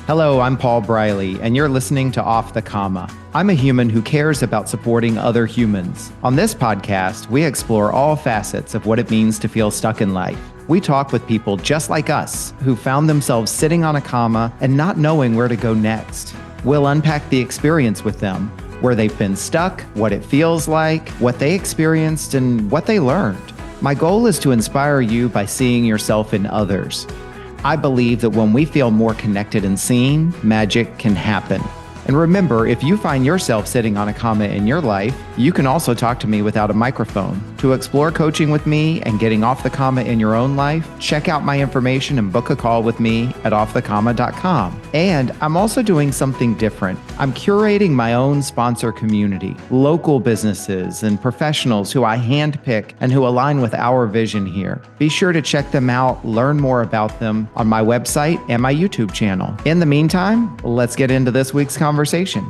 Hello, I'm Paul Briley, and you're listening to Off the Comma. I'm a human who cares about supporting other humans. On this podcast, we explore all facets of what it means to feel stuck in life. We talk with people just like us who found themselves sitting on a comma and not knowing where to go next. We'll unpack the experience with them, where they've been stuck, what it feels like, what they experienced, and what they learned. My goal is to inspire you by seeing yourself in others. I believe that when we feel more connected and seen, magic can happen. And remember, if you find yourself sitting on a comma in your life, you can also talk to me without a microphone. To explore coaching with me and getting off the comma in your own life, check out my information and book a call with me at offthecomma.com. And I'm also doing something different. I'm curating my own sponsor community, local businesses and professionals who I handpick and who align with our vision here. Be sure to check them out, learn more about them on my website and my YouTube channel. In the meantime, let's get into this week's conversation.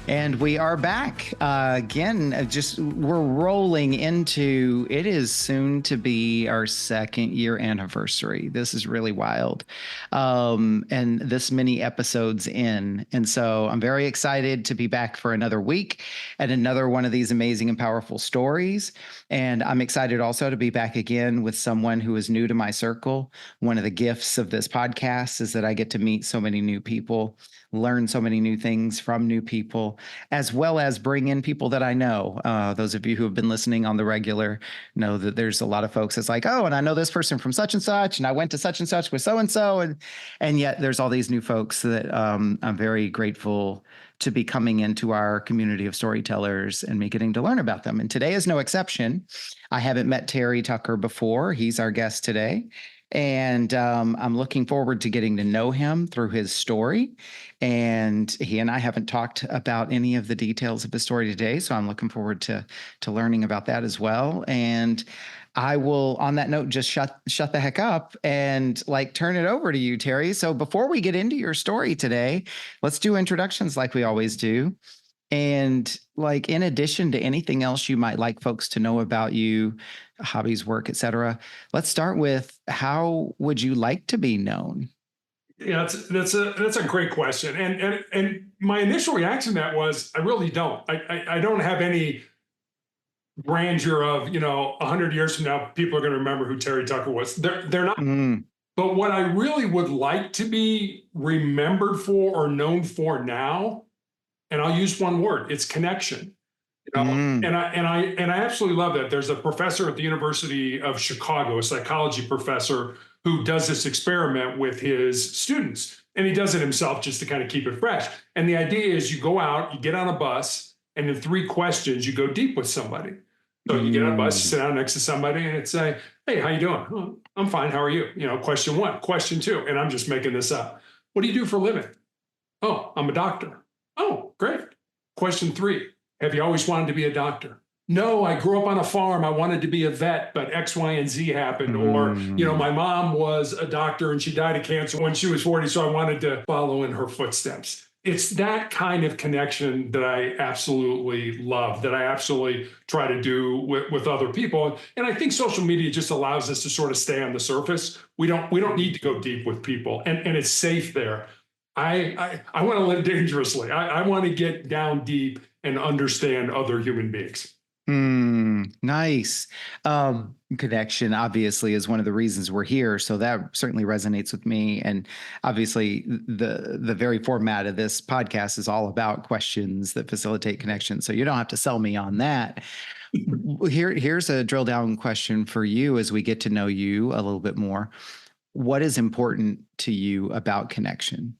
And we are back again. We're rolling into, it is soon to be our 2nd year anniversary. This is really wild. And this many episodes in. And so I'm very excited to be back for another week and another one of these amazing and powerful stories. And I'm excited also to be back again with someone who is new to my circle. One of the gifts of this podcast is that I get to meet so many new people, learn so many new things from new people, as well as bring in people that I know. Those of you who have been listening on the regular know that there's a lot of folks that's like, oh, and I know this person from such and such, and I went to such and such with so-and-so. And yet there's all these new folks that I'm very grateful to be coming into our community of storytellers and me getting to learn about them. And today is no exception. I haven't met Terry Tucker before. He's our guest today. And I'm looking forward to getting to know him through his story. And he and I haven't talked about any of the details of his story today, so I'm looking forward to learning about that as well. And I will, on that note, just shut the heck up and turn it over to you, Terry. So before we get into your story today, let's do introductions like we always do. And in addition to anything else you might like folks to know about you, hobbies, work, etc., let's start with, how would you like to be known? Yeah, that's a great question, and my initial reaction to that was, I really don't. I don't have any grandeur of 100 years from now people are going to remember who Terry Tucker was. They're not. But what I really would like to be remembered for or known for now, and I'll use one word, it's connection. And I absolutely love that. There's a professor at the University of Chicago, a psychology professor, who does this experiment with his students. And he does it himself just to kind of keep it fresh. And the idea is, you go out, you get on a bus, and in 3 questions, you go deep with somebody. So you get on a bus, you sit down next to somebody, and it's say, hey, how you doing? Oh, I'm fine. How are you? Question 1, question 2, and I'm just making this up. What do you do for a living? Oh, I'm a doctor. Oh, great. Question 3, have you always wanted to be a doctor? No, I grew up on a farm. I wanted to be a vet, but X, Y, and Z happened. Or, my mom was a doctor and she died of cancer when she was 40, so I wanted to follow in her footsteps. It's that kind of connection that I absolutely love, that I absolutely try to do with other people. And I think social media just allows us to sort of stay on the surface. We don't need to go deep with people, and it's safe there. I want to live dangerously. I want to get down deep and understand other human beings. Nice. Connection obviously is one of the reasons we're here. So that certainly resonates with me. And obviously the very format of this podcast is all about questions that facilitate connection. So you don't have to sell me on that. Here's a drill down question for you as we get to know you a little bit more. What is important to you about connection?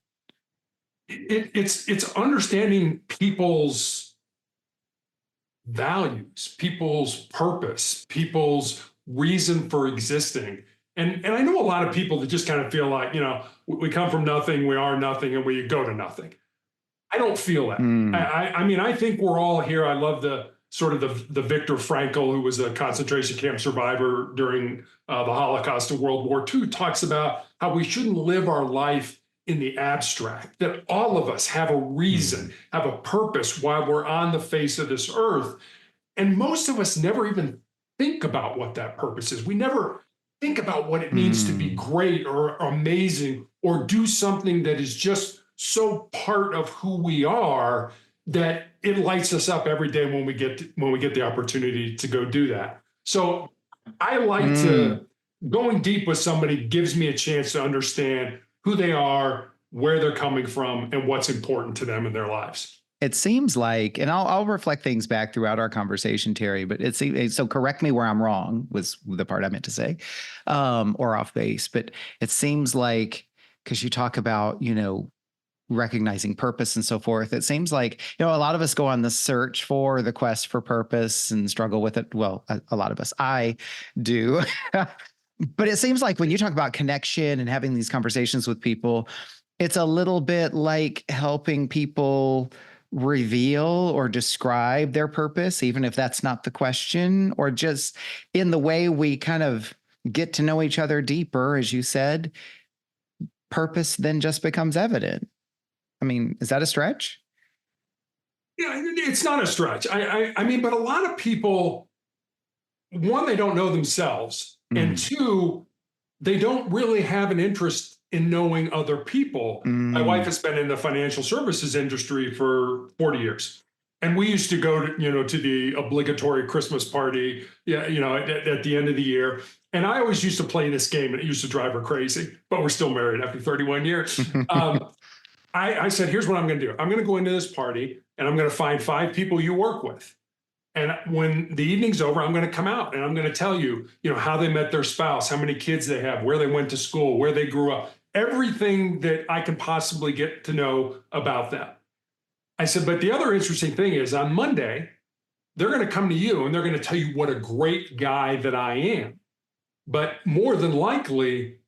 It's understanding people's values, people's purpose, people's reason for existing. And I know a lot of people that just kind of feel like, we come from nothing, we are nothing, and we go to nothing. I don't feel that. I mean, I think we're all here. I love the Viktor Frankl, who was a concentration camp survivor during the Holocaust and World War II, talks about how we shouldn't live our life in the abstract, that all of us have a reason, have a purpose while we're on the face of this earth. And most of us never even think about what that purpose is. We never think about what it means to be Mm. great or amazing or do something that is just so part of who we are that it lights us up every day when we get the opportunity to go do that. So I like Mm. to going deep with somebody gives me a chance to understand who they are, where they're coming from, and what's important to them in their lives. It seems like, and I'll reflect things back throughout our conversation, Terry. But so. Correct me where I'm wrong. Was the part I meant to say, or off base. But it seems like because you talk about recognizing purpose and so forth. It seems like, a lot of us go on the search for the quest for purpose and struggle with it. Well, a lot of us, I do. But it seems like when you talk about connection and having these conversations with people, it's a little bit like helping people reveal or describe their purpose, even if that's not the question, or just in the way we kind of get to know each other deeper, as you said, purpose then just becomes evident. I mean, is that a stretch? Yeah, it's not a stretch. I mean, but a lot of people, one, they don't know themselves, and Mm, two, they don't really have an interest in knowing other people. My wife mm, has been in the financial services industry for 40 years. And we used to go to, to the obligatory Christmas party, yeah, at the end of the year. And I always used to play this game, and it used to drive her crazy. But we're still married after 31 years. I said, here's what I'm going to do. I'm going to go into this party, and I'm going to find 5 people you work with. And when the evening's over, I'm going to come out and I'm going to tell you, how they met their spouse, how many kids they have, where they went to school, where they grew up, everything that I can possibly get to know about them. I said, but the other interesting thing is on Monday, they're going to come to you and they're going to tell you what a great guy that I am. But more than likely,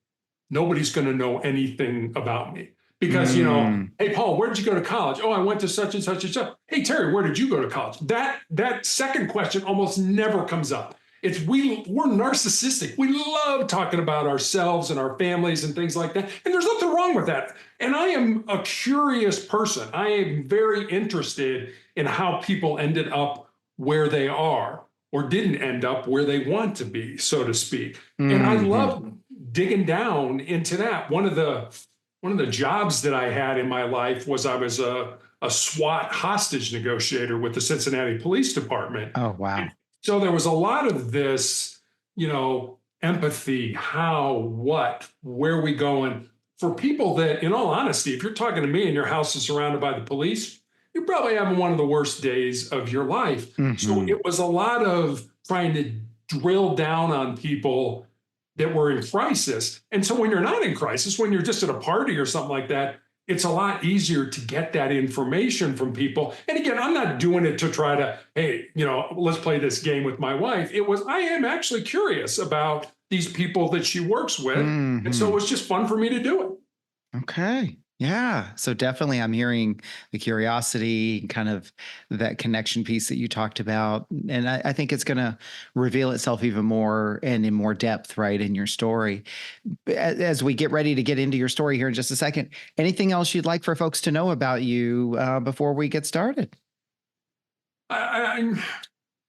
nobody's going to know anything about me. Because, mm, hey, Paul, where did you go to college? Oh, I went to such and such and such. Hey, Terry, where did you go to college? That second question almost never comes up. We're narcissistic. We love talking about ourselves and our families and things like that. And there's nothing wrong with that. And I am a curious person. I am very interested in how people ended up where they are or didn't end up where they want to be, so to speak. And I mhm. love digging down into that. One of the jobs that I had in my life was I was a SWAT hostage negotiator with the Cincinnati Police Department. Oh, wow. So there was a lot of this, empathy, how, what, where we going for people that, in all honesty, if you're talking to me and your house is surrounded by the police, you're probably having one of the worst days of your life. So Hmm. it was a lot of trying to drill down on people that were in crisis. And so when you're not in crisis, when you're just at a party or something like that, it's a lot easier to get that information from people. And again, I'm not doing it to try to, hey, let's play this game with my wife. I am actually curious about these people that she works with. And so it Hmm. was just fun for me to do it. Okay. Yeah. So definitely I'm hearing the curiosity, kind of that connection piece that you talked about. And I think it's going to reveal itself even more and in more depth, right, in your story. As we get ready to get into your story here in just a second, anything else you'd like for folks to know about you before we get started? I,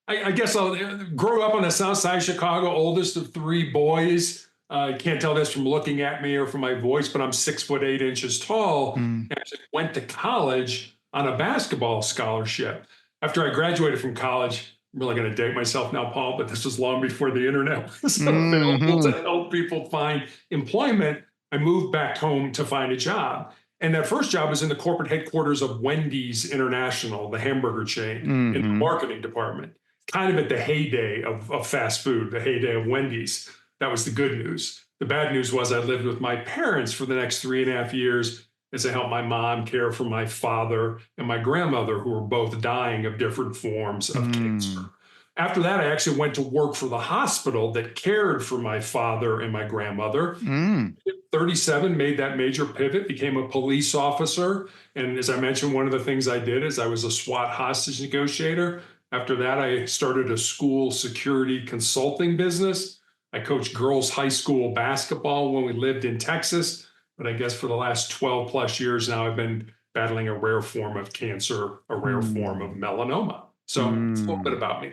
I guess I grew up on the south side of Chicago, oldest of 3 boys. I can't tell this from looking at me or from my voice, but I'm 6'8" tall. Mm, And I went to college on a basketball scholarship. After I graduated from college, I'm really going to date myself now, Paul, but this was long before the internet was available to mhm, help people find employment. I moved back home to find a job. And that first job was in the corporate headquarters of Wendy's International, the hamburger chain, in the mhm, marketing department, kind of at the heyday of fast food, the heyday of Wendy's. That was the good news. The bad news was I lived with my parents for the next 3.5 years as I helped my mom care for my father and my grandmother, who were both dying of different forms of cancer. mm, After that, I actually went to work for the hospital that cared for my father and my grandmother. mm, 37, made that major pivot, became a police officer. And as I mentioned, one of the things I did is I was a SWAT hostage negotiator. After that, I started a school security consulting business. I coached girls' high school basketball when we lived in Texas. But I guess for the last 12 plus years now, I've been battling a rare form of cancer, a rare form of mm, melanoma. So it's a little bit mm. about me.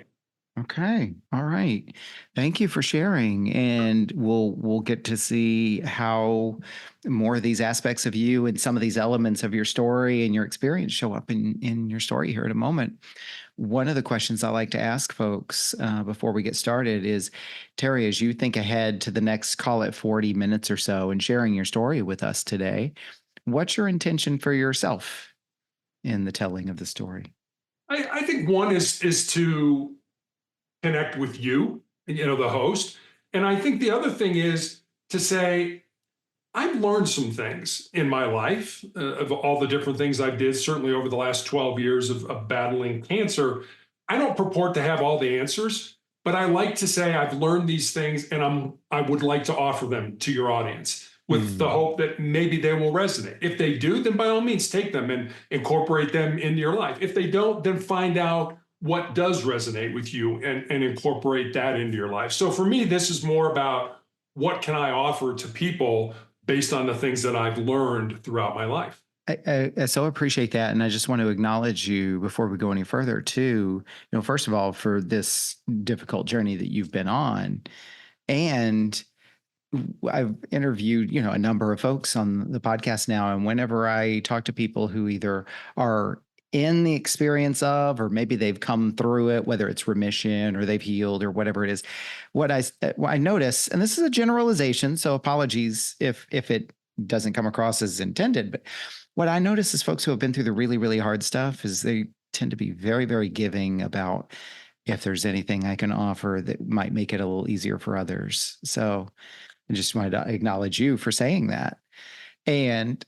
Okay. All right. Thank you for sharing. And we'll get to see how more of these aspects of you and some of these elements of your story and your experience show up in your story here in a moment. One of the questions I like to ask folks before we get started is, Terry, as you think ahead to the next, call it 40 minutes or so, and sharing your story with us today, what's your intention for yourself in the telling of the story? I think one is to connect with you, the host. And I think the other thing is to say, I've learned some things in my life of all the different things I did, certainly over the last 12 years of battling cancer. I don't purport to have all the answers, but I like to say I've learned these things and I would like to offer them to your audience with the Mm, hope that maybe they will resonate. If they do, then by all means take them and incorporate them into your life. If they don't, then find out what does resonate with you and incorporate that into your life. So for me, this is more about what can I offer to people based on the things that I've learned throughout my life. I so appreciate that, and I just want to acknowledge you before we go any further. Too, first of all, for this difficult journey that you've been on, and I've interviewed, a number of folks on the podcast now, and whenever I talk to people who either are in the experience of, or maybe they've come through it, whether it's remission or they've healed or whatever it is, what I notice, and this is a generalization, so apologies if it doesn't come across as intended, but what I notice is folks who have been through the really, really hard stuff is they tend to be very, very giving about if there's anything I can offer that might make it a little easier for others. So I just wanted to acknowledge you for saying that. And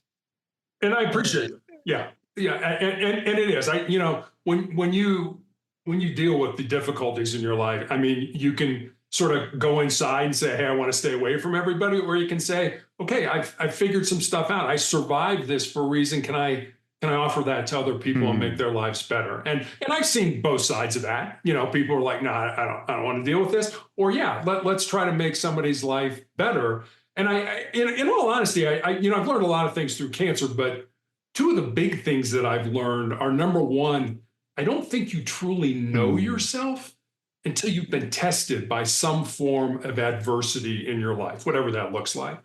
And I appreciate it. Yeah. Yeah. And it is. When you deal with the difficulties in your life, I mean, you can sort of go inside and say, hey, I want to stay away from everybody, or you can say, okay, I've figured some stuff out. I survived this for a reason. Can I offer that to other people and make hmm, their lives better? And I've seen both sides of that. People are like, no, I don't want to deal with this. Or yeah, let's try to make somebody's life better. And in all honesty, I've learned a lot of things through cancer, but two of the big things that I've learned are, number one, I don't think you truly know hmm, yourself until you've been tested by some form of adversity in your life, whatever that looks like.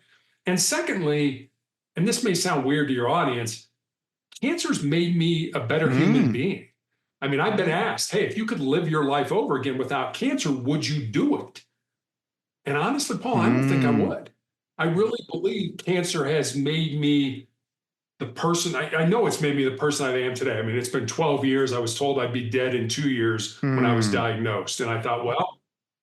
And secondly, and this may sound weird to your audience, cancer's made me a better human hmm, being. I mean, I've been asked, hey, if you could live your life over again without cancer, would you do it? And honestly, Paul, I don't think I hmm. would. I really believe cancer has made me the person. I know it's made me the person I am today. I mean, it's been 12 years. I was told I'd be dead in 2 years when I was Hmm. diagnosed. And I thought, well,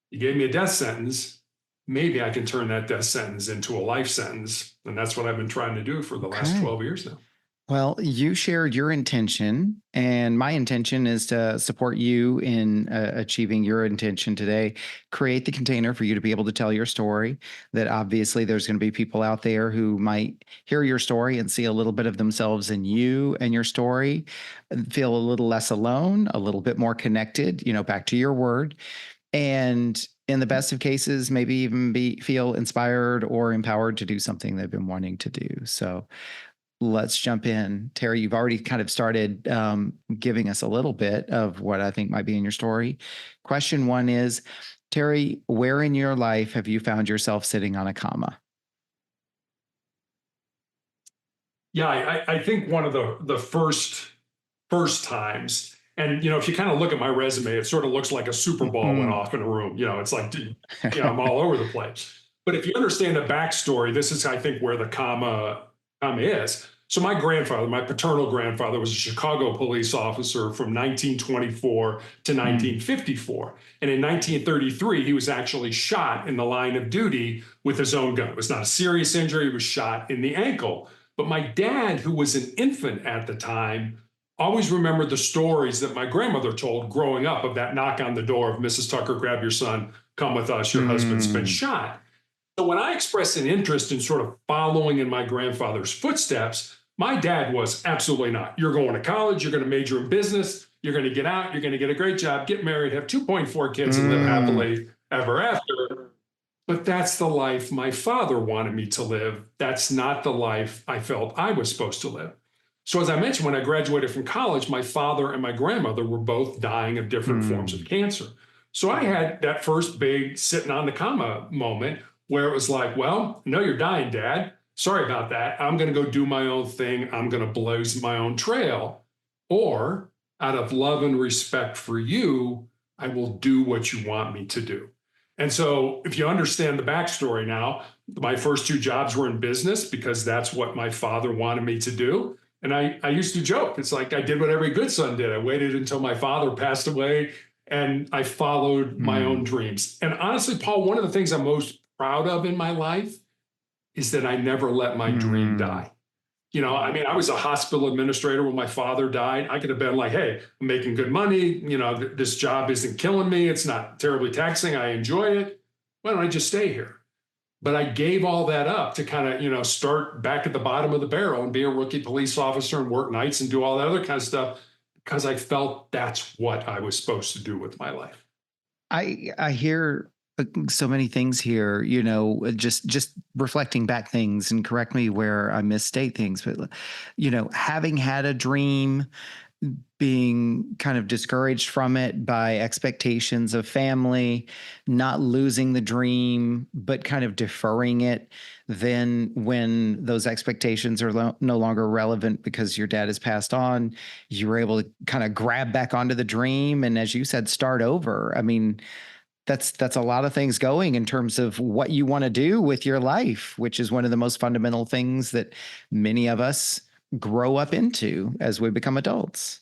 you gave me a death sentence. Maybe I can turn that death sentence into a life sentence. And that's what I've been trying to do for the last Okay. 12 years now. Well, you shared your intention, and my intention is to support you in achieving your intention today. Create the container for you to be able to tell your story. That obviously there's going to be people out there who might hear your story and see a little bit of themselves in you and your story, and feel a little less alone, a little bit more connected, back to your word. And in the best of cases, maybe even feel inspired or empowered to do something they've been wanting to do. So let's jump in. Terry, you've already kind of started giving us a little bit of what I think might be in your story. Question one is, Terry, where in your life have you found yourself sitting on a comma? Yeah, I think one of the first times, and if you kind of look at my resume, it sort of looks like a Super Ball went Mhm. off in a room. It's like, I'm all over the place. But if you understand the backstory, this is, I think, where the comma is. So my grandfather, my paternal grandfather, was a Chicago police officer from 1924 to Mm, 1954. And in 1933, he was actually shot in the line of duty with his own gun. It was not a serious injury, he was shot in the ankle. But my dad, who was an infant at the time, always remembered the stories that my grandmother told growing up of that knock on the door of Mrs. Tucker, grab your son, come with us, your husband's been mm, shot. So when I expressed an interest in sort of following in my grandfather's footsteps, my dad was absolutely not. You're going to college, you're going to major in business, you're going to get out, you're going to get a great job, get married, have 2.4 kids, and live mm, happily ever after. But that's the life my father wanted me to live. That's not the life I felt I was supposed to live. So, as I mentioned, when I graduated from college, my father and my grandmother were both dying of different forms of mm, cancer. So I had that first big sitting on the comma moment where it was like, well, no, you're dying, Dad. Sorry about that. I'm going to go do my own thing. I'm going to blaze my own trail. Or out of love and respect for you, I will do what you want me to do. And so, if you understand the backstory now, my first two jobs were in business because that's what my father wanted me to do. And I used to joke, it's like I did what every good son did. I waited until my father passed away and I followed my own Mm. dreams. And honestly, Paul, one of the things I'm most proud of in my life is that I never let my dream Mm. die. I mean, I was a hospital administrator when my father died. I could have been like, hey, I'm making good money. This job isn't killing me. It's not terribly taxing. I enjoy it. Why don't I just stay here? But I gave all that up to kind of, start back at the bottom of the barrel and be a rookie police officer and work nights and do all that other kind of stuff because I felt that's what I was supposed to do with my life. I hear so many things here, just reflecting back things, and correct me where I misstate things, but having had a dream, being kind of discouraged from it by expectations of family, not losing the dream, but kind of deferring it. Then, when those expectations are no longer relevant because your dad has passed on, you were able to kind of grab back onto the dream. And as you said, start over. I mean, that's a lot of things going in terms of what you want to do with your life, which is one of the most fundamental things that many of us grow up into as we become adults.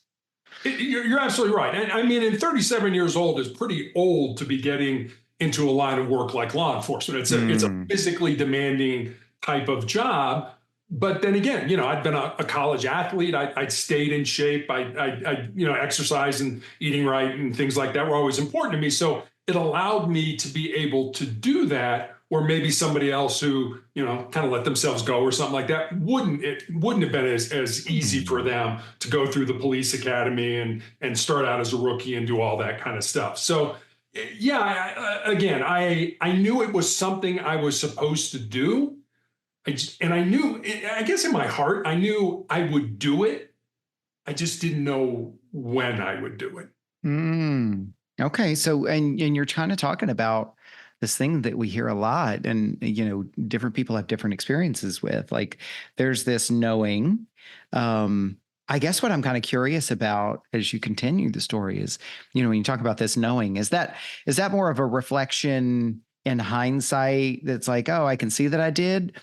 You're absolutely right. And I mean, 37 years old is pretty old to be getting into a line of work like law enforcement. It's a Mm. physically demanding type of job. But then again, I'd been a college athlete. I'd stayed in shape. Exercise and eating right and things like that were always important to me. So it allowed me to be able to do that, or maybe somebody else who, kind of let themselves go or something like that wouldn't have been as easy for Mm. them to go through the police academy and start out as a rookie and do all that kind of stuff. So yeah, again, I knew it was something I was supposed to do. And I knew, I guess in my heart, I knew I would do it. I just didn't know when I would do it. Mm. Okay. So, and you're kind of talking about this thing that we hear a lot, and different people have different experiences with. Like, there's this knowing. Um, I guess what I'm kind of curious about as you continue the story is, when you talk about this knowing, is that more of a reflection in hindsight that's like, oh, I can see that I did,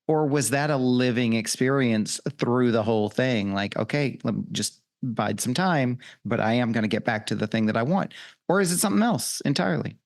or was that a living experience through the whole thing? Like, okay, let me just bide some time, but I am going to get back to the thing that I want. Or is it something else entirely?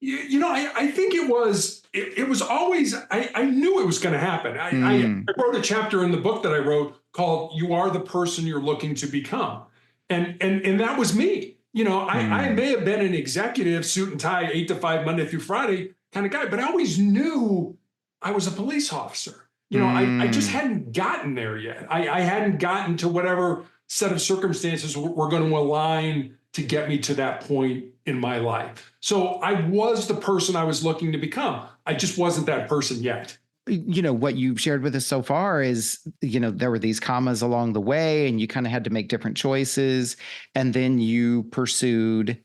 I think it was always, I knew it was going to happen. Mm. I wrote a chapter in the book that I wrote called You Are the Person You're Looking to Become. And that was me. I Mm. may have been an executive, suit and tie, 8 to 5, Monday through Friday kind of guy, but I always knew I was a police officer. I just Mm. hadn't gotten there yet. I hadn't gotten to whatever set of circumstances were going to align to get me to that point in my life. So I was the person I was looking to become. I just wasn't that person yet. What you've shared with us so far is, there were these commas along the way, and you kind of had to make different choices. And then you pursued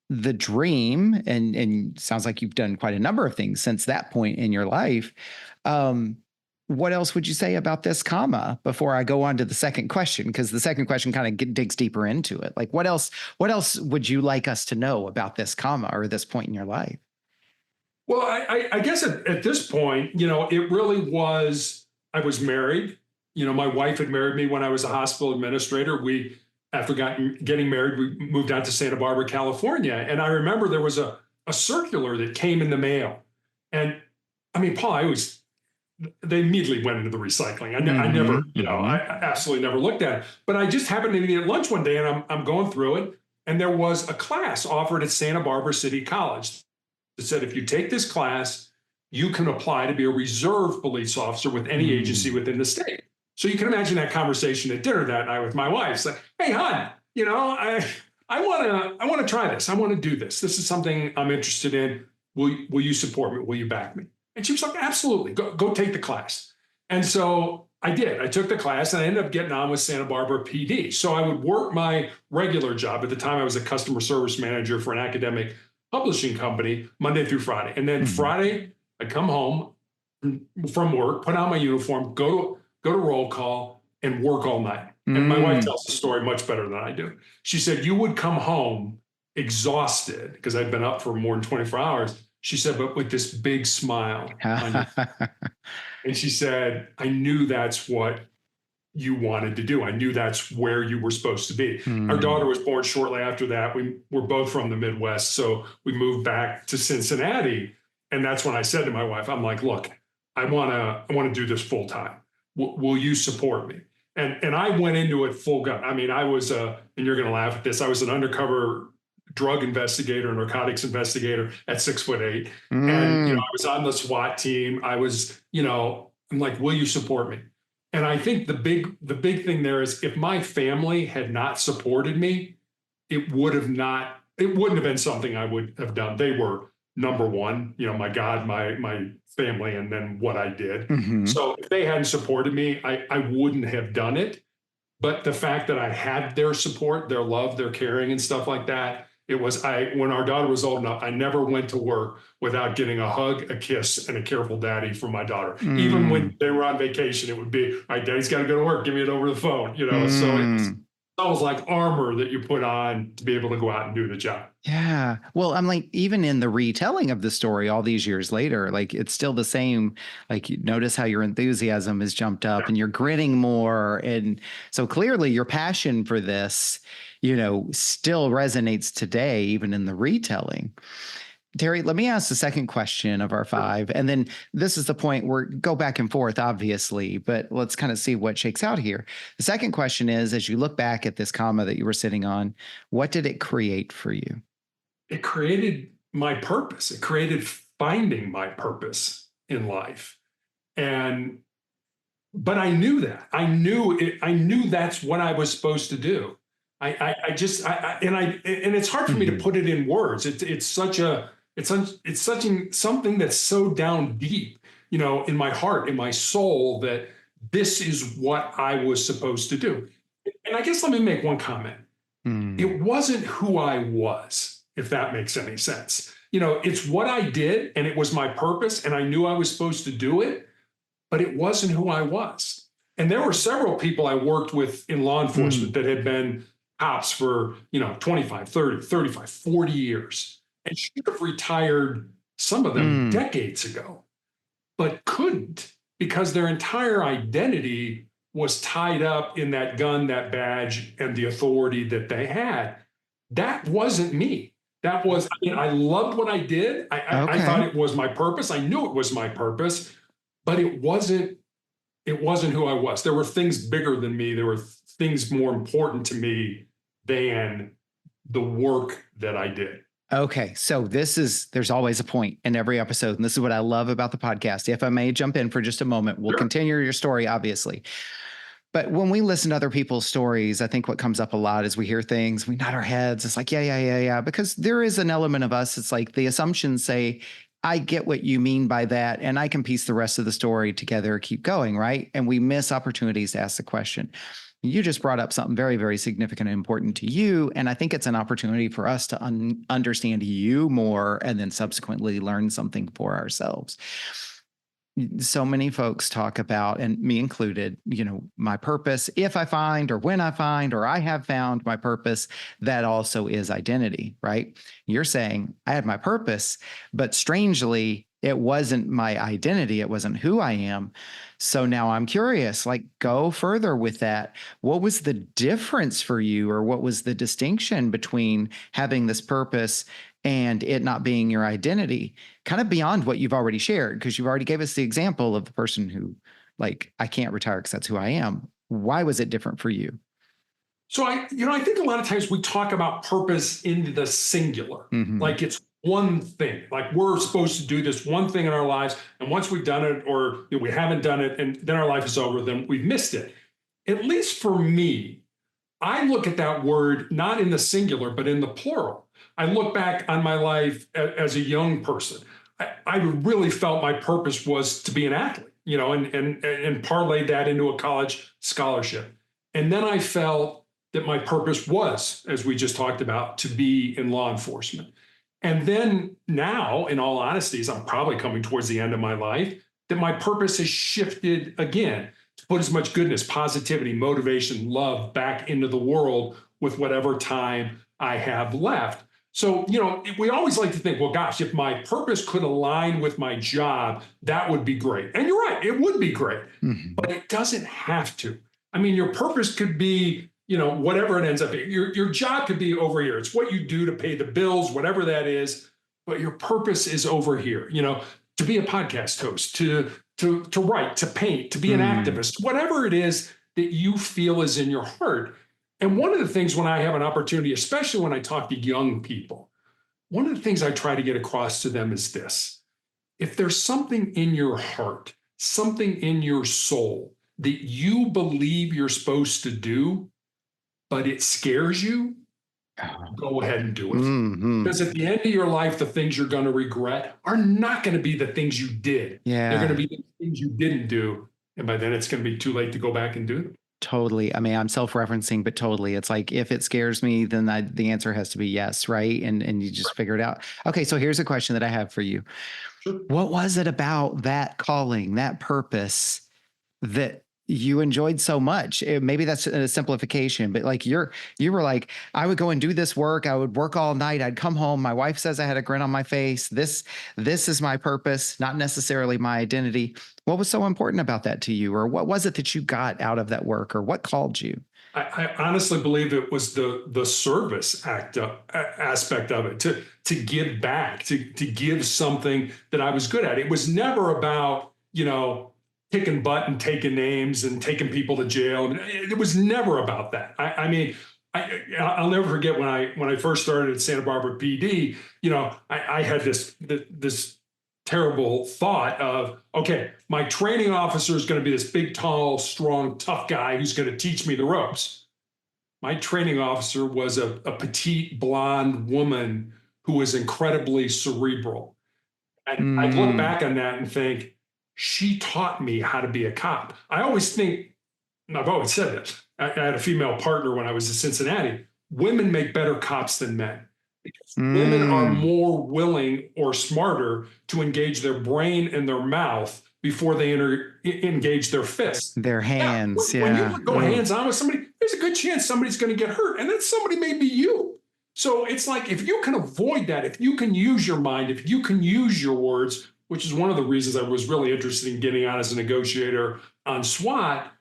the dream, and sounds like you've done quite a number of things since that point in your life. Um, what else would you say about this comma before I go on to the second question? Because the second question kind of digs deeper into it. Like, what else would you like us to know about this comma or this point in your life? Well, I guess at this point, it really was, I was married. My wife had married me when I was a hospital administrator. After getting married, we moved out to Santa Barbara, California. And I remember there was a circular that came in the mail. And I mean, Paul, they immediately went into the recycling. I never, Mm-hmm. I Mm-hmm. absolutely never looked at it. But I just happened to be at lunch one day and I'm going through it. And there was a class offered at Santa Barbara City College that said, if you take this class, you can apply to be a reserve police officer with any agency Mm. within the state. So you can imagine that conversation at dinner that night with my wife. It's like, hey, hon, I want to try this. I want to do this. This is something I'm interested in. Will you support me? Will you back me? And she was like, absolutely. Go take the class. And so I did. I took the class and I ended up getting on with Santa Barbara PD. So I would work my regular job. At the time, I was a customer service manager for an academic publishing company Monday through Friday. And then Mhm. Friday, I come home from work, put on my uniform, go to roll call and work all night. And my wife Mm. tells the story much better than I do. She said, you would come home exhausted because I'd been up for more than 24 hours. She said, but with this big smile on your, and she said, I knew that's what you wanted to do. I knew that's where you were supposed to be. Our daughter Mm. was born shortly after that. We were both from the Midwest. So we moved back to Cincinnati. And that's when I said to my wife, I'm like, look, I want to do this full time. Will you support me? And I went into it full gun. I mean, I was and you're going to laugh at this. I was an undercover drug investigator, narcotics investigator at 6'8". And, Mm. I was on the SWAT team. I was, I'm like, will you support me? And I think the big thing there is if my family had not supported me, it wouldn't have been something I would have done. They were number one, my God, my family, and then what I did. Mhm. So if they hadn't supported me, I wouldn't have done it. But the fact that I had their support, their love, their caring and stuff like that, it was when our daughter was old enough, I never went to work without getting a hug, a kiss, and a careful daddy from my daughter. Even when Mm. they were on vacation, it would be, all right, daddy's got to go to work, give me it over the phone. So it's Mm. almost like armor that you put on to be able to go out and do the job. Yeah. Well, I'm like, even in the retelling of the story all these years later, like it's still the same. Like, you notice how your enthusiasm has jumped up and you're grinning more. And so clearly your passion for this, still resonates today, even in the retelling. Terry, let me ask the second question of our five. And then this is the point where go back and forth, obviously, but let's kind of see what shakes out here. The second question is, as you look back at this comma that you were sitting on, what did it create for you? It created my purpose. It created finding my purpose in life. And but I knew that. I knew it. I knew that's what I was supposed to do. I just and it's hard for me to Mhm. put it in words. It's something that's so down deep, in my heart, in my soul, that this is what I was supposed to do. And I guess let me make one comment. Mm. It wasn't who I was, if that makes any sense. It's what I did, and it was my purpose, and I knew I was supposed to do it, but it wasn't who I was. And there were several people I worked with in law enforcement Mm. that had been cops for, 25, 30, 35, 40 years and should have retired, some of them Mm. decades ago, but couldn't because their entire identity was tied up in that gun, that badge, and the authority that they had. That wasn't me. I loved what I did. I thought Okay. it was my purpose. I knew it was my purpose, but it wasn't who I was. There were things bigger than me. There were things more important to me than the work that I did. Okay. So there's always a point in every episode. And this is what I love about the podcast. If I may jump in for just a moment, we'll Sure. continue your story, obviously. But when we listen to other people's stories, I think what comes up a lot is we hear things, we nod our heads. It's like, yeah, yeah, yeah, yeah. Because there is an element of us, it's like the assumptions say, I get what you mean by that. And I can piece the rest of the story together, keep going, right? And we miss opportunities to ask the question. You just brought up something very, very significant and important to you. And I think it's an opportunity for us to understand you more and then subsequently learn something for ourselves. So many folks talk about, and me included, my purpose. If I find, or when I find, or I have found my purpose, that also is identity, right? You're saying I had my purpose, but strangely, it wasn't my identity. It wasn't who I am. So now I'm curious, like, go further with that. What was the difference for you, or what was the distinction between having this purpose and it not being your identity, kind of beyond what you've already shared? Because you've already gave us the example of the person who, like, I can't retire because that's who I am. Why was it different for you? So I think a lot of times we talk about purpose in the singular, Hmm. like it's one thing, like we're supposed to do this one thing in our lives, and once we've done it, or we haven't done it, and then our life is over, then we've missed it. At least for me, I look at that word not in the singular, but in the plural. I look back on my life as a young person. I really felt my purpose was to be an athlete, and parlayed that into a college scholarship. And then I felt that my purpose was, as we just talked about, to be in law enforcement. And then now, in all honesty, as I'm probably coming towards the end of my life, that my purpose has shifted again to put as much goodness, positivity, motivation, love back into the world with whatever time I have left. So, we always like to think, well, gosh, if my purpose could align with my job, that would be great. And you're right, it would be great, Mhm. but it doesn't have to. I mean, your purpose could be, whatever it ends up being. Your job could be over here. It's what you do to pay the bills, whatever that is. But your purpose is over here. To be a podcast host, to write, to paint, to be an Mm. activist, whatever it is that you feel is in your heart. And one of the things when I have an opportunity, especially when I talk to young people, one of the things I try to get across to them is this: if there's something in your heart, something in your soul that you believe you're supposed to do, but it scares you, go ahead and do it. Mhm. Because at the end of your life, the things you're going to regret are not going to be the things you did. They're going to Yeah. be the things you didn't do. And by then, it's going to be too late to go back and do them. Totally. I mean, I'm self-referencing, but totally. It's like if it scares me, then the answer has to be yes, right? And you just figure it out. Okay, so here's a question that I have for you. Sure. What was it about that calling, that purpose that you enjoyed so much? Maybe that's a simplification, but like you were like, I would go and do this work. I would work all night. I'd come home. My wife says I had a grin on my face. This is my purpose, not necessarily my identity. What was so important about that to you, or what was it that you got out of that work, or what called you? I honestly believe it was the service aspect of it, to give back, to give something that I was good at. It was never about kicking butt and taking names and taking people to jail. And it was never about that. I mean, I'll never forget when I first started at Santa Barbara PD. I had this terrible thought of, okay, my training officer is going to be this big, tall, strong, tough guy who's going to teach me the ropes. My training officer was a petite blonde woman who was incredibly cerebral. And I look Mm, back on that and think, she taught me how to be a cop. I always think, and I've always said this, I had a female partner when I was in Cincinnati. Women make better cops than men because women are mm, more willing or smarter to engage their brain and their mouth before they engage their fists. their Yeah, hands. when you Yeah. go Mm, hands on with somebody, there's a good chance somebody's going to get hurt, and then somebody may be you. So it's like if you can avoid that, if you can use your mind, if you can use your words, which is one of the reasons I was really interested in getting on as a negotiator on SWAT,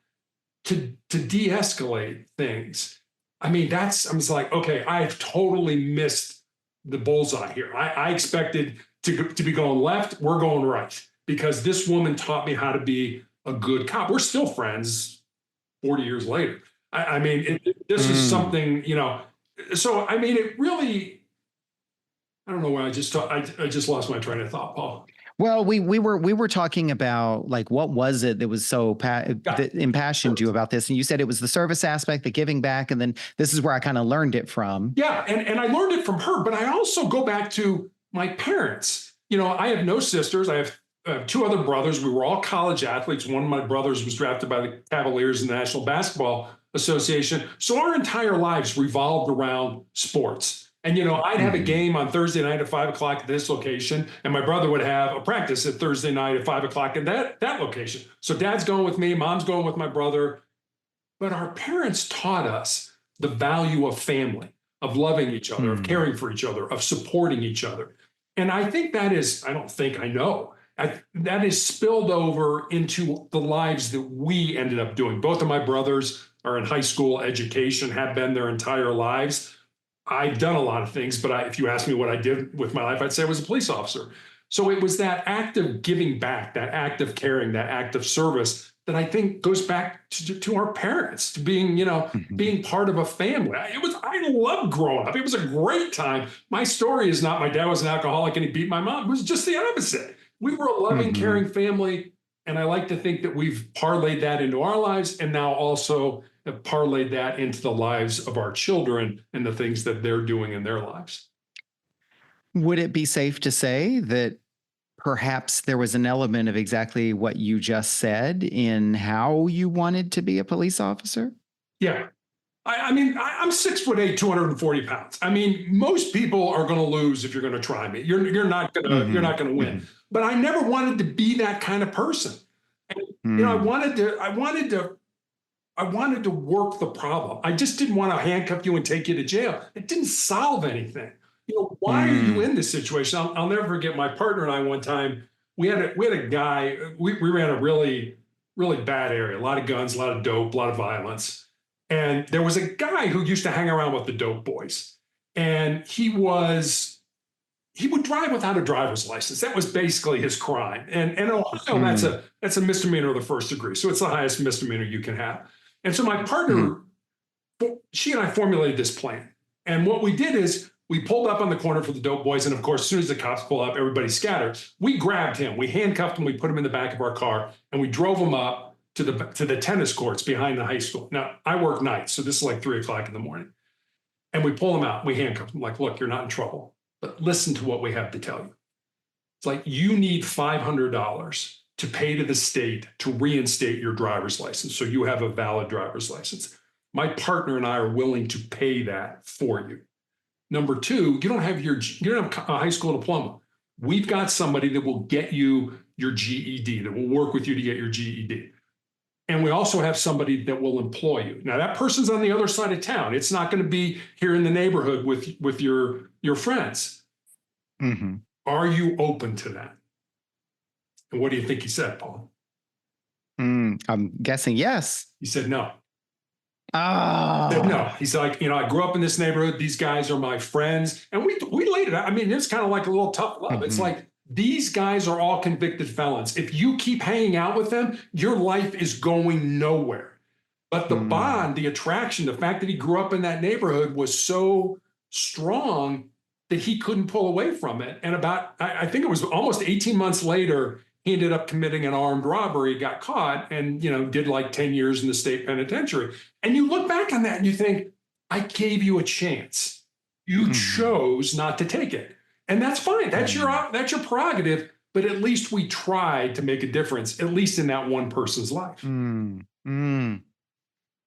to de-escalate things. I mean, I'm just like, okay, I've totally missed the bullseye here. I expected to be going left, we're going right because this woman taught me how to be a good cop. We're still friends 40 years later. I mean, this is mm. something, so I mean, it really, I don't know why I just lost my train of thought, Paul. Well, we were talking about like what was it that was so Got that impassioned you about this, and you said it was the service aspect, the giving back, and then this is where I kind of learned it from. Yeah, and I learned it from her, but I also go back to my parents. I have no sisters. I have two other brothers. We were all college athletes. One of my brothers was drafted by the Cavaliers in the National Basketball Association. So our entire lives revolved around sports. And I'd have a Mhm. game on Thursday night at 5 o'clock at this location, and my brother would have a practice at Thursday night at 5 o'clock at that location. So dad's going with me, mom's going with my brother. But our parents taught us the value of family, of loving each other, of Mm. caring for each other, of supporting each other. And I think that is, I don't think, I know, that is spilled over into the lives that we ended up doing. Both of my brothers are in high school education, have been their entire lives. I've done a lot of things, but if you ask me what I did with my life, I'd say I was a police officer. So it was that act of giving back, that act of caring, that act of service that I think goes back to our parents, to being, Mhm. being part of a family. I loved growing up. It was a great time. My story is not my dad was an alcoholic and he beat my mom. It was just the opposite. We were a loving, Mhm. caring family. And I like to think that we've parlayed that into our lives and now also have parlayed that into the lives of our children and the things that they're doing in their lives. Would it be safe to say that perhaps there was an element of exactly what you just said in how you wanted to be a police officer? Yeah. I'm 6'8", 240 pounds. I mean, most people are going to lose if you're going to try me. You're not going to you're Hmm. not going to win. But I never wanted to be that kind of person. And, I Hmm. wanted to work the problem. I just didn't want to handcuff you and take you to jail. It didn't solve anything. Why are you Hmm. in this situation? I'll never forget my partner and I one time. We had a guy. We ran a really bad area. A lot of guns, a lot of dope, a lot of violence. And there was a guy who used to hang around with the dope boys, and he would drive without a driver's license. That was basically his crime. And in Ohio, Hmm. that's a misdemeanor of the first degree. So it's the highest misdemeanor you can have. And so my Hmm. partner, she and I formulated this plan. And what we did is we pulled up on the corner for the dope boys. And of course, as soon as the cops pull up, everybody scattered. We grabbed him, we handcuffed him, we put him in the back of our car, and we drove him up to the tennis courts behind the high school. Now, I work nights, so this is like 3 o'clock in the morning. And we pull him out, we handcuff him, like, look, you're not in trouble, but listen to what we have to tell you. It's like you need $500 to pay to the state to reinstate your driver's license so you have a valid driver's license. My partner and I are willing to pay that for you. Number two, you don't have a high school diploma. We've got somebody that will get you your GED, that will work with you to get your GED. And we also have somebody that will employ you. Now that person's on the other side of town. It's not going to be here in the neighborhood with your friends. Hmm. Are you open to that? And what do you think he said, Paul? I'm guessing yes. He said no. Said no. Ah. He's like, I grew up in this neighborhood. These guys are my friends, and we laid it out. I mean, it's kind of like a little tough love. It's Hmm. like these guys are all convicted felons. If you keep hanging out with them, your life is going nowhere. But the Hmm. bond, the attraction, the fact that he grew up in that neighborhood was so strong that he couldn't pull away from it. And I think it was almost 18 months later, he ended up committing an armed robbery, got caught, and did like 10 years in the state penitentiary. And you look back on that and you think, I gave you a chance. You Hmm. chose not to take it. And that's fine. Hmm. That's your prerogative. But at least we tried to make a difference, at least in that one person's life. Hmm. Hmm.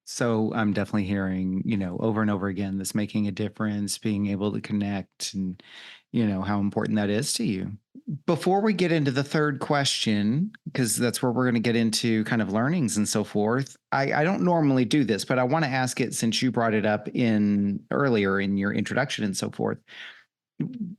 So I'm definitely hearing, over and over again, this making a difference, being able to connect, and, how important that is to you. Before we get into the third question, because that's where we're going to get into kind of learnings and so forth, I don't normally do this, but I want to ask it since you brought it up in earlier in your introduction and so forth.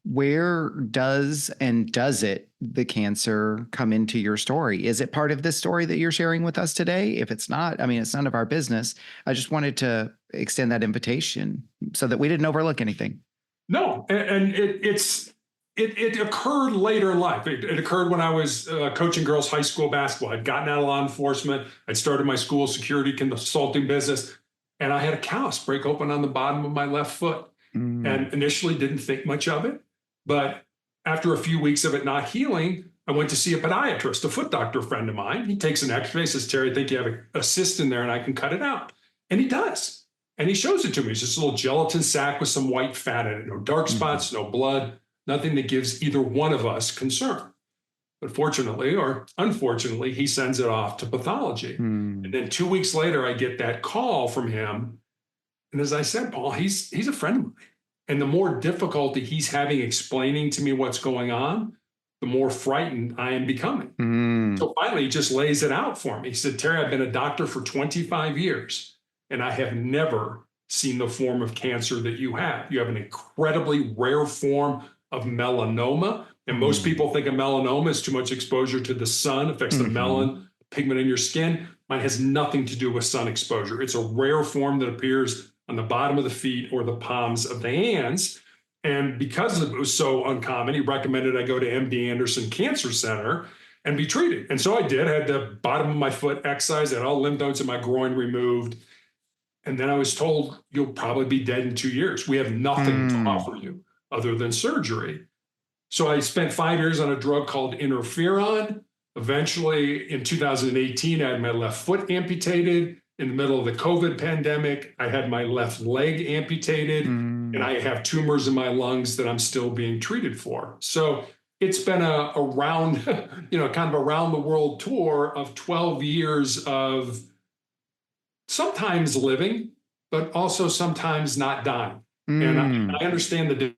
Where does it the cancer come into your story? Is it part of this story that you're sharing with us today? If it's not, I mean, it's none of our business. I just wanted to extend that invitation so that we didn't overlook anything. No, and it occurred later in life. It occurred when I was coaching girls high school basketball. I'd gotten out of law enforcement. I'd started my school security consulting business, and I had a callus break open on the bottom of my left foot. Mm. And initially didn't think much of it, but after a few weeks of it not healing, I went to see a podiatrist, a foot doctor friend of mine. He takes an X-ray, says, Terry, I think you have a cyst in there, and I can cut it out. And he does. And he shows it to me. It's just a little gelatin sac with some white fat in it. No dark Mhm. spots, no blood, nothing that gives either one of us concern. But fortunately or unfortunately, he sends it off to pathology. And Mm. then 2 weeks later, I get that call from him. And as I said, Paul, he's a friend of mine. And the more difficulty he's having explaining to me what's going on, the more frightened I am becoming. Mm. So finally, he just lays it out for me. He said, Terry, I've been a doctor for 25 years, and I have never seen the form of cancer that you have. You have an incredibly rare form of melanoma. And most Mm. people think of melanoma as too much exposure to the sun, affects the Mhm. melanin pigment in your skin. Mine has nothing to do with sun exposure. It's a rare form that appears on the bottom of the feet or the palms of the hands. And because it was so uncommon, he recommended I go to MD Anderson Cancer Center and be treated. And so I did. I had the bottom of my foot excised, I had all lymph nodes in my groin removed. And then I was told, you'll probably be dead in 2 years. We have nothing to Mm. offer you other than surgery. So I spent 5 years on a drug called interferon. Eventually, in 2018, I had my left foot amputated. In the middle of the COVID pandemic, I had my left leg amputated, and Mm. I have tumors in my lungs that I'm still being treated for. So it's been a round, kind of around the world tour of 12 years of sometimes living, but also sometimes not dying. And Mm. I understand the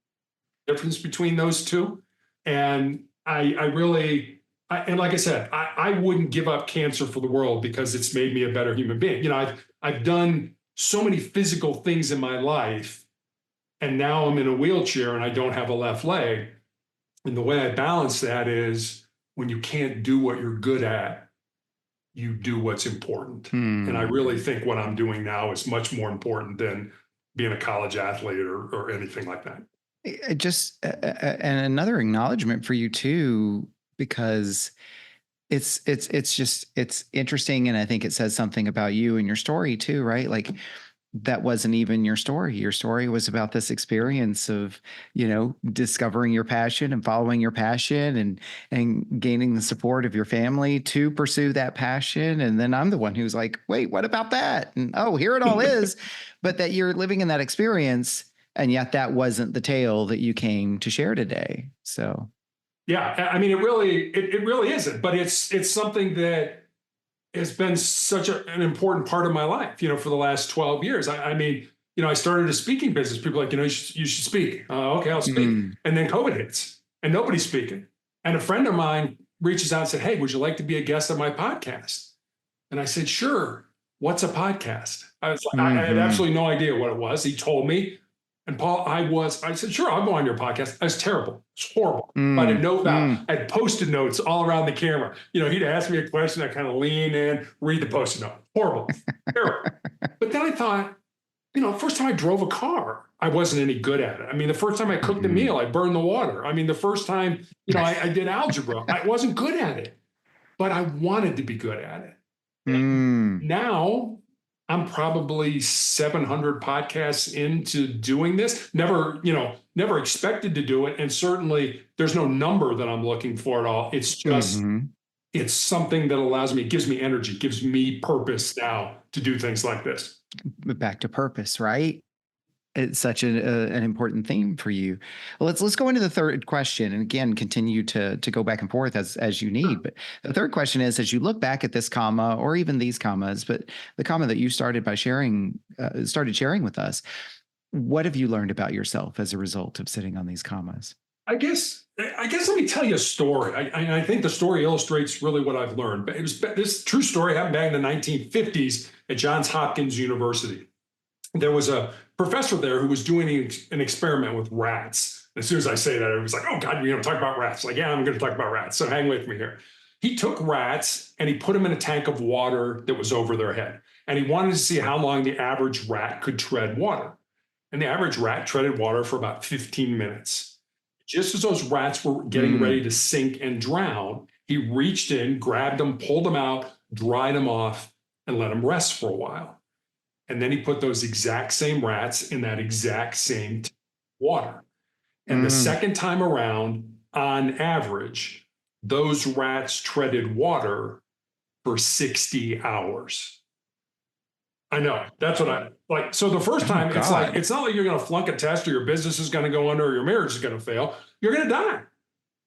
difference between those two. And I really, and like I said, I wouldn't give up cancer for the world because it's made me a better human being. You know, I've done so many physical things in my life, and now I'm in a wheelchair and I don't have a left leg. And the way I balance that is when you can't do what you're good at, you do what's important. And I Mm. really think what I'm doing now is much more important than being a college athlete or anything like that. Just and another acknowledgement for you too, because it's just it's interesting, and I think it says something about you and your story too, right? Like that wasn't even your story. Your story was about this experience of, discovering your passion and following your passion and gaining the support of your family to pursue that passion. And then I'm the one who's like, wait, what about that? And oh, here it all is. But that you're living in that experience, and yet that wasn't the tale that you came to share today. So Yeah, I mean, it really isn't, but it's something that has been such an important part of my life, for the last 12 years. I mean, I started a speaking business. People are like, you should speak. Okay, I'll speak. mm, And then COVID hits and nobody's speaking. And a friend of mine reaches out and said, hey, would you like to be a guest on my podcast? And I said, sure. What's a podcast? I had mhm, absolutely no idea what it was. He told me. And Paul, I said, sure, I'll go on your podcast. I was terrible. It's horrible. I had mm, no doubt. mm. I had post-it notes all around the camera. He'd ask me a question. I kind of lean in, read the post-it note. Horrible. Terrible. But then I thought, first time I drove a car, I wasn't any good at it. I mean, the first time I cooked a Mhm. meal, I burned the water. I mean, the first time, I did algebra, I wasn't good at it, but I wanted to be good at it. Mm. Now I'm probably 700 podcasts into doing this. Never expected to do it. And certainly there's no number that I'm looking for at all. It's just, Mhm. it's something that allows me, gives me energy, gives me purpose now to do things like this. Back to purpose, right? It's such an important theme for you. Well, let's go into the third question, and again, continue to go back and forth as you need. But the third question is, as you look back at this comma, or even these commas, but the comma that you started sharing with us, what have you learned about yourself as a result of sitting on these commas? I guess let me tell you a story. I think the story illustrates really what I've learned. But this true story happened back in the 1950s at Johns Hopkins University. There was a professor there who was doing an experiment with rats. As soon as I say that, everyone's like, oh God, talk about rats. Like, yeah, I'm going to talk about rats. So hang with me here. He took rats and he put them in a tank of water that was over their head. And he wanted to see how long the average rat could tread water. And the average rat treaded water for about 15 minutes. Just as those rats were getting ready Mm, to sink and drown, he reached in, grabbed them, pulled them out, dried them off, and let them rest for a while. And then he put those exact same rats in that exact same water. And the mm, second time around, on average, those rats treaded water for 60 hours. I know. That's what I like. So the first oh time, God. it's not like you're going to flunk a test or your business is going to go under or your marriage is going to fail. You're going to die.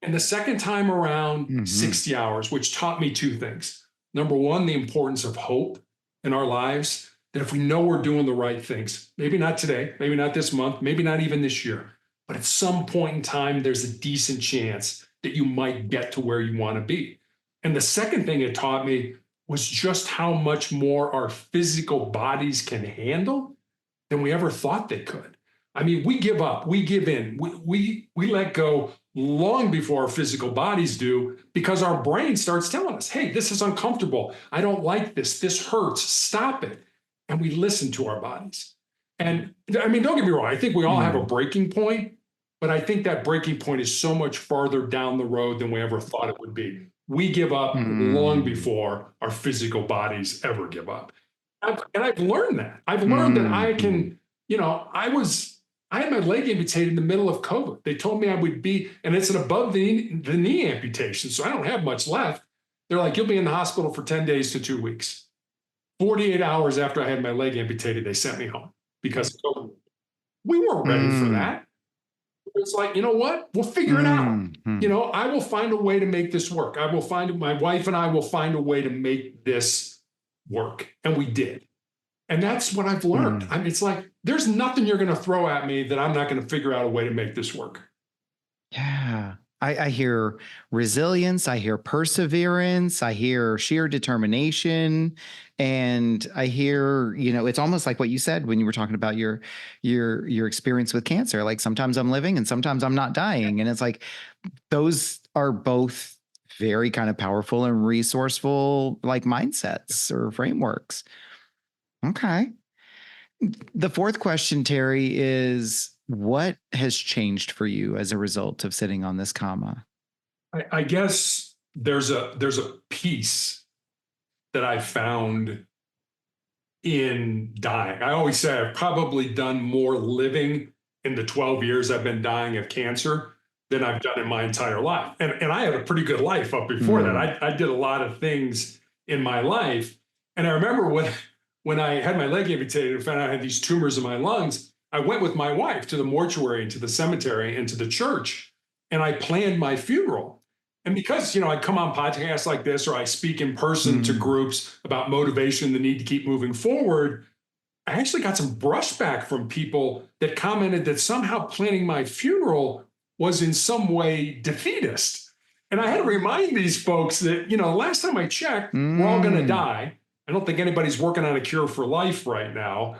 And the second time around, Hmm. 60 hours, which taught me two things. Number one, the importance of hope in our lives, that if we know we're doing the right things, maybe not today, maybe not this month, maybe not even this year, but at some point in time, there's a decent chance that you might get to where you want to be. And the second thing it taught me was just how much more our physical bodies can handle than we ever thought they could. I mean, we give up, we give in, we let go long before our physical bodies do because our brain starts telling us, hey, this is uncomfortable. I don't like this. This hurts. Stop it. And we listen to our bodies. And I mean, don't get me wrong. I think we all have a Mm, breaking point, but I think that breaking point is so much farther down the road than we ever thought it would be. We give up long mm, before our physical bodies ever give up. And I've learned that. I've learned that I mm, can, I had my leg amputated in the middle of COVID. They told me I would be, and it's an above the knee amputation. So I don't have much left. They're like, you'll be in the hospital for 10 days to 2 weeks. 48 hours after I had my leg amputated, they sent me home because of COVID. We weren't ready for mm, that. It's like, you know what? We'll figure it out. mm, mm. I will find a way to make this work. My wife and I will find a way to make this work. And we did. And that's what I've learned. Mm. I mean, it's like, there's nothing you're going to throw at me that I'm not going to figure out a way to make this work. Yeah. I hear resilience, I hear perseverance, I hear sheer determination, and I hear, it's almost like what you said when you were talking about your experience with cancer. Like sometimes I'm living and sometimes I'm not dying. And it's like those are both very kind of powerful and resourceful like mindsets or frameworks. Okay. The fourth question, Terry, is what has changed for you as a result of sitting on this comma? I guess there's a piece that I found in dying. I always say I've probably done more living in the 12 years I've been dying of cancer than I've done in my entire life. And I had a pretty good life up before that. Mm. I did a lot of things in my life. And I remember when I had my leg amputated and found out I had these tumors in my lungs, I went with my wife to the mortuary and to the cemetery and to the church, and I planned my funeral. And because, I come on podcasts like this, or I speak in person to Mm. groups about motivation, the need to keep moving forward, I actually got some brushback from people that commented that somehow planning my funeral was in some way defeatist. And I had to remind these folks that, last time I checked, we're all going to Mm. die. I don't think anybody's working on a cure for life right now.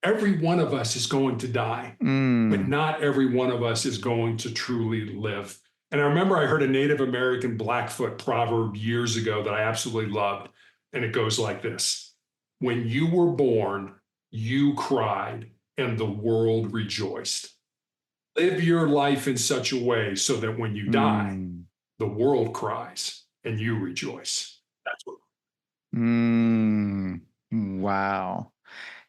Every one of us is going to die, but Mm. not every one of us is going to truly live. And I remember I heard a Native American Blackfoot proverb years ago that I absolutely loved. And it goes like this: when you were born, you cried and the world rejoiced. Live your life in such a way so that when you die, Mm. the world cries and you rejoice. That's what. Mm. Wow.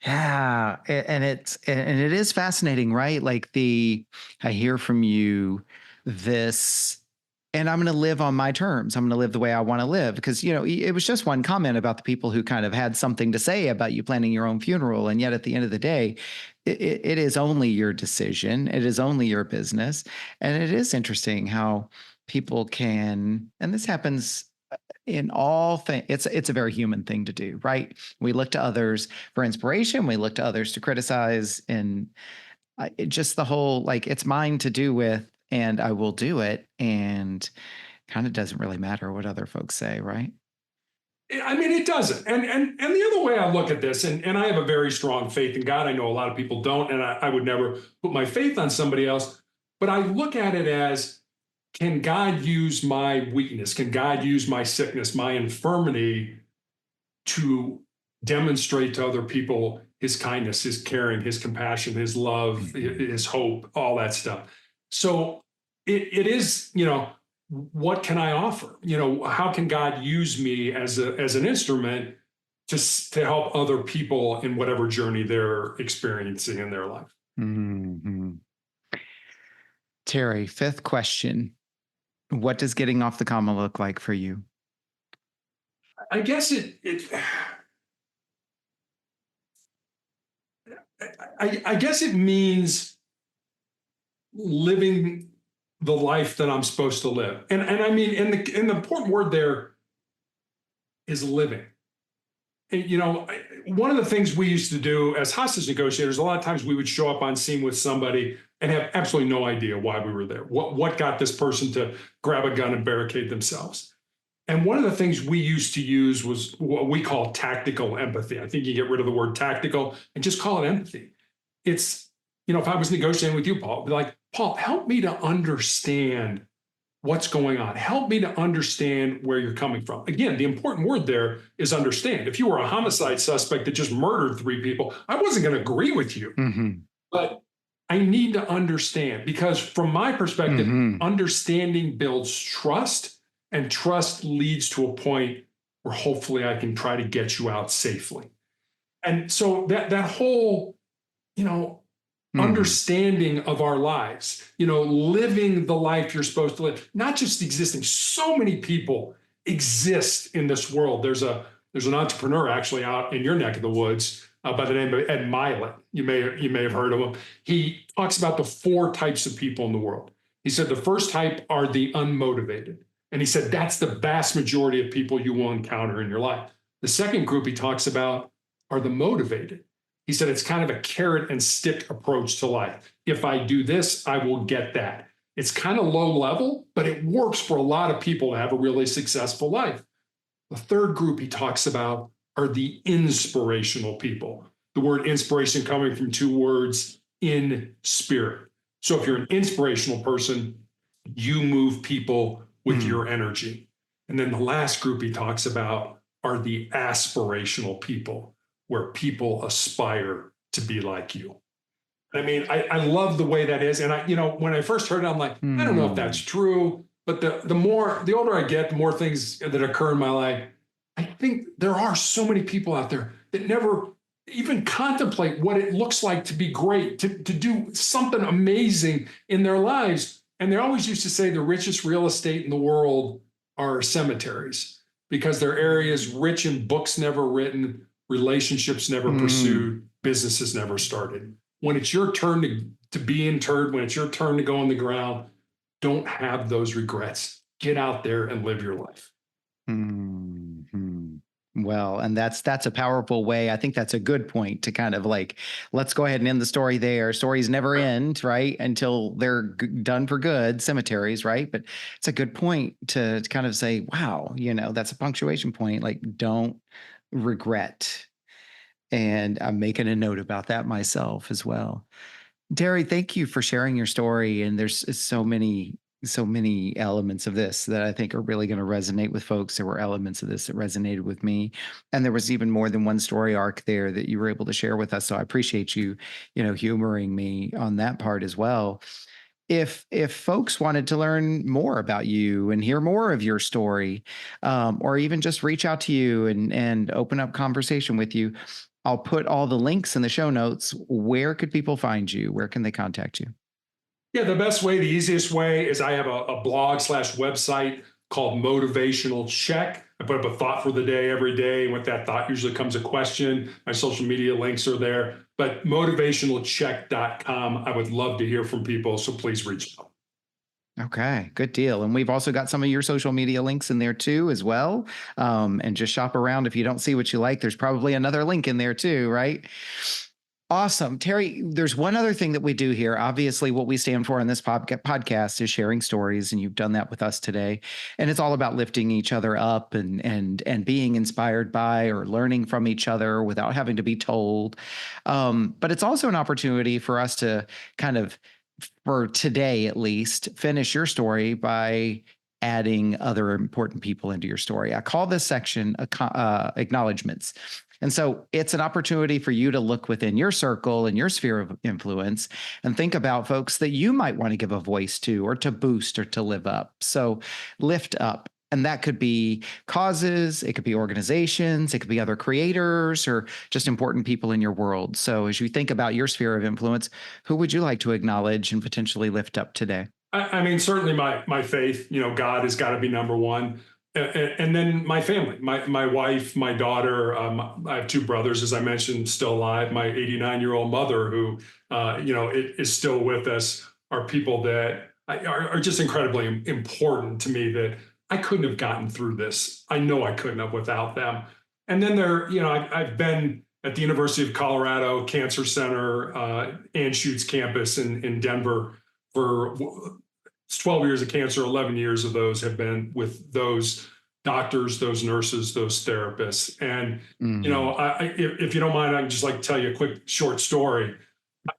Yeah, and it is fascinating, right? Like I hear from you this, and I'm going to live on my terms. I'm going to live the way I want to live because it was just one comment about the people who kind of had something to say about you planning your own funeral, and yet at the end of the day, it is only your decision. It is only your business, and it is interesting how people can, and this happens in all things. It's a very human thing to do, right? We look to others for inspiration, we look to others to criticize, and just the whole like it's mine to do with and I will do it, and kind of doesn't really matter what other folks say, right? I mean, it doesn't. And the other way I look at this, and I have a very strong faith in God. I know a lot of people don't, and I would never put my faith on somebody else. But I look at it as, can God use my weakness? Can God use my sickness, my infirmity, to demonstrate to other people his kindness, his caring, his compassion, his love, Mhm. his hope, all that stuff? So it is, what can I offer? How can God use me as an instrument to help other people in whatever journey they're experiencing in their life? Mhm. Terry, fifth question. What does getting off the comma look like for you? I guess I guess it means living the life that I'm supposed to live. And I mean, and the important word there is living. And, one of the things we used to do as hostage negotiators, a lot of times we would show up on scene with somebody and have absolutely no idea why we were there. What got this person to grab a gun and barricade themselves? And one of the things we used to use was what we call tactical empathy. I think you get rid of the word tactical and just call it empathy. It's, if I was negotiating with you, Paul, I'd be like, Paul, help me to understand what's going on. Help me to understand where you're coming from. Again, the important word there is understand. If you were a homicide suspect that just murdered three people, I wasn't going to agree with you, Mhm. but I need to understand because, from my perspective, Mhm. understanding builds trust, and trust leads to a point where hopefully I can try to get you out safely. And so that whole, you know, Mhm. understanding of our lives, living the life you're supposed to live, not just existing. So many people exist in this world. There's an entrepreneur actually out in your neck of the woods by the name of Ed Milet. You may have heard of him. He talks about the four types of people in the world. He said the first type are the unmotivated, and he said that's the vast majority of people you will encounter in your life. The second group he talks about are the motivated. He said it's kind of a carrot and stick approach to life. If I do this, I will get that. It's kind of low level, but it works for a lot of people to have a really successful life. The third group he talks about are the inspirational people. The word inspiration coming from two words, in spirit. So if you're an inspirational person, you move people with your energy. And then the last group he talks about are the aspirational people, where people aspire to be like you. I mean, I love the way that is. And when I first heard it, I'm like, I don't know if that's true. But the older I get, the more things that occur in my life, I think there are so many people out there that never even contemplate what it looks like to be great, to do something amazing in their lives. And they always used to say the richest real estate in the world are cemeteries, because they're areas rich in books never written, relationships never pursued, businesses never started. When it's your turn to be interred, when it's your turn to go in the ground, don't have those regrets. Get out there and live your life. Well, and that's a powerful way. I think that's a good point to kind of like, let's go ahead and end the story there. Stories never end, right? Until they're done for good, cemeteries, right? But it's a good point to kind of say, wow, that's a punctuation point. Like, don't regret. And I'm making a note about that myself as well. Terry, thank you for sharing your story. And there's so many elements of this that I think are really going to resonate with folks. There were elements of this that resonated with me. And there was even more than one story arc there that you were able to share with us. So I appreciate you, humoring me on that part as well. If folks wanted to learn more about you and hear more of your story, or even just reach out to you and open up conversation with you, I'll put all the links in the show notes. Where could people find you? Where can they contact you? Yeah, the best way, the easiest way is I have a blog/website called Motivational Check. I put up a thought for the day every day. And with that thought usually comes a question. My social media links are there. But motivationalcheck.com. I would love to hear from people. So please reach out. Okay, good deal. And we've also got some of your social media links in there too, as well. And just shop around. If you don't see what you like, there's probably another link in there too, right? Awesome. Terry, there's one other thing that we do here. Obviously, what we stand for on this podcast is sharing stories, and you've done that with us today. And it's all about lifting each other up and being inspired by or learning from each other without having to be told. But it's also an opportunity for us to kind of, for today at least, finish your story by adding other important people into your story. I call this section acknowledgments. And so it's an opportunity for you to look within your circle and your sphere of influence and think about folks that you might want to give a voice to, or to boost, or to live up. So lift up. And that could be causes, it could be organizations, it could be other creators, or just important people in your world. So as you think about your sphere of influence, who would you like to acknowledge and potentially lift up today? I mean, certainly my faith, God has got to be number one. And then my family, my wife, my daughter. I have two brothers, as I mentioned, still alive. My 89-year-old mother, who is still with us, are people that are just incredibly important to me, that I couldn't have gotten through this. I know I couldn't have without them. And then I've been at the University of Colorado Cancer Center, Anschutz campus in Denver for 12 years of cancer. 11 years of those have been with those doctors, those nurses, those therapists. And, if you don't mind, I can just tell you a quick short story.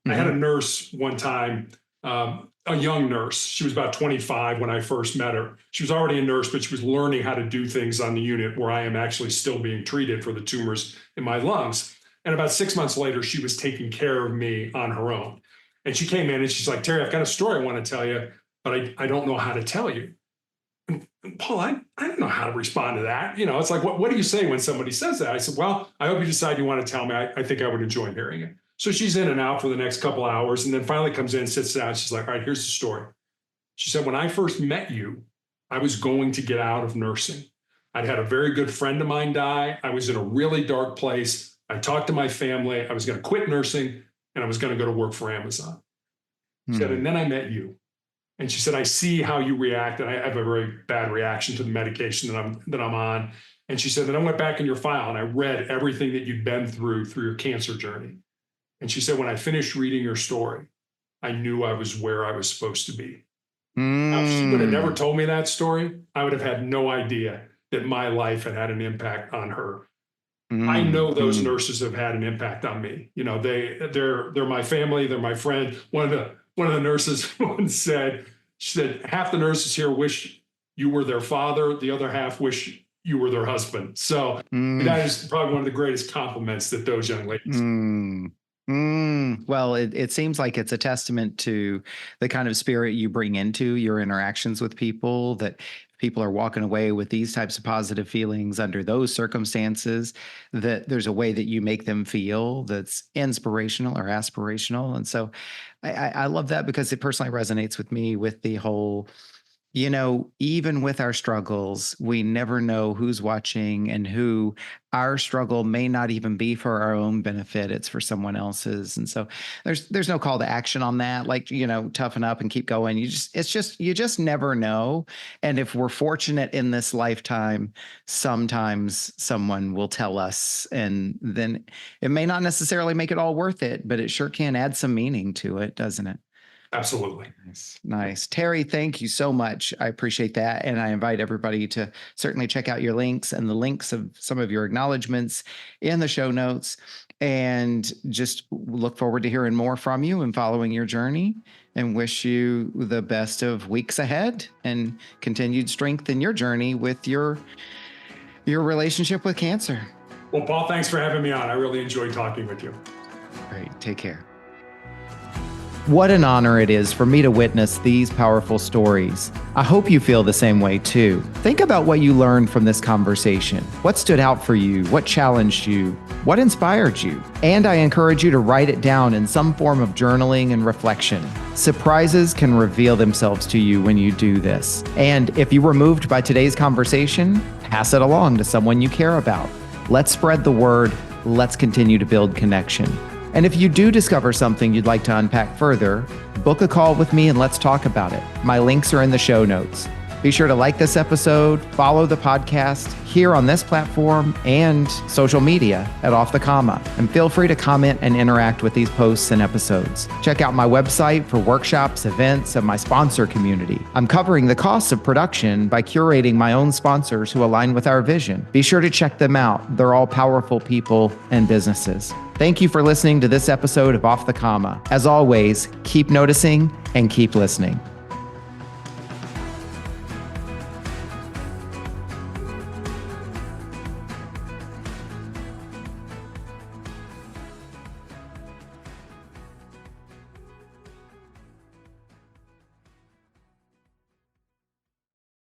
I had a nurse one time, a young nurse. She was about 25 when I first met her. She was already a nurse, but she was learning how to do things on the unit where I am actually still being treated for the tumors in my lungs. And about 6 months later, she was taking care of me on her own. And she came in and she's like, "Terry, I've got a story I want to tell you, but I don't know how to tell you." And Paul, I don't know how to respond to that. It's like, what do you say when somebody says that? I said, "Well, I hope you decide you want to tell me. I think I would enjoy hearing it." So she's in and out for the next couple of hours, and then finally comes in, sits down. She's like, "All right, here's the story." She said, "When I first met you, I was going to get out of nursing. I'd had a very good friend of mine die. I was in a really dark place. I talked to my family. I was going to quit nursing, and I was going to go to work for Amazon." She said, "And then I met you." And she said, "I see how you react, and I have a very bad reaction to the medication that I'm on." And she said, then I went back in your file and I read everything that you'd been through your cancer journey. And she said, when I finished reading your story, I knew I was where I was supposed to be. Now, if she would have never told me that story, I would have had no idea that my life had an impact on her. I know those nurses have had an impact on me. You know, they're my family, they're my friend. One of the nurses once said, she said, half the nurses here wish you were their father, the other half wish you were their husband. So that is probably one of the greatest compliments that those young ladies. Well, it seems like it's a testament to the kind of spirit you bring into your interactions with people, that people are walking away with these types of positive feelings under those circumstances, that there's a way that you make them feel that's inspirational or aspirational. And so I love that, because it personally resonates with me with the whole, you know, even with our struggles, we never know who's watching, and who our struggle may not even be for our own benefit. It's for someone else's. And so there's no call to action on that. Like, you know, toughen up and keep going. You just never know. And if we're fortunate in this lifetime, sometimes someone will tell us, and then it may not necessarily make it all worth it, but it sure can add some meaning to it, doesn't it? Absolutely. Nice. Terry, thank you so much. I appreciate that. And I invite everybody to certainly check out your links and the links of some of your acknowledgments in the show notes, and just look forward to hearing more from you and following your journey, and wish you the best of weeks ahead and continued strength in your journey with your relationship with cancer. Well, Paul, thanks for having me on. I really enjoyed talking with you. Great. Take care. What an honor it is for me to witness these powerful stories. I hope you feel the same way too. Think about what you learned from this conversation. What stood out for you? What challenged you? What inspired you? And I encourage you to write it down in some form of journaling and reflection. Surprises can reveal themselves to you when you do this. And if you were moved by today's conversation, pass it along to someone you care about. Let's spread the word. Let's continue to build connection. And if you do discover something you'd like to unpack further, book a call with me and let's talk about it. My links are in the show notes. Be sure to like this episode, follow the podcast here on this platform and social media at Off the Comma, and feel free to comment and interact with these posts and episodes. Check out my website for workshops, events, and my sponsor community. I'm covering the costs of production by curating my own sponsors who align with our vision. Be sure to check them out. They're all powerful people and businesses. Thank you for listening to this episode of Off the Comma. As always, keep noticing and keep listening.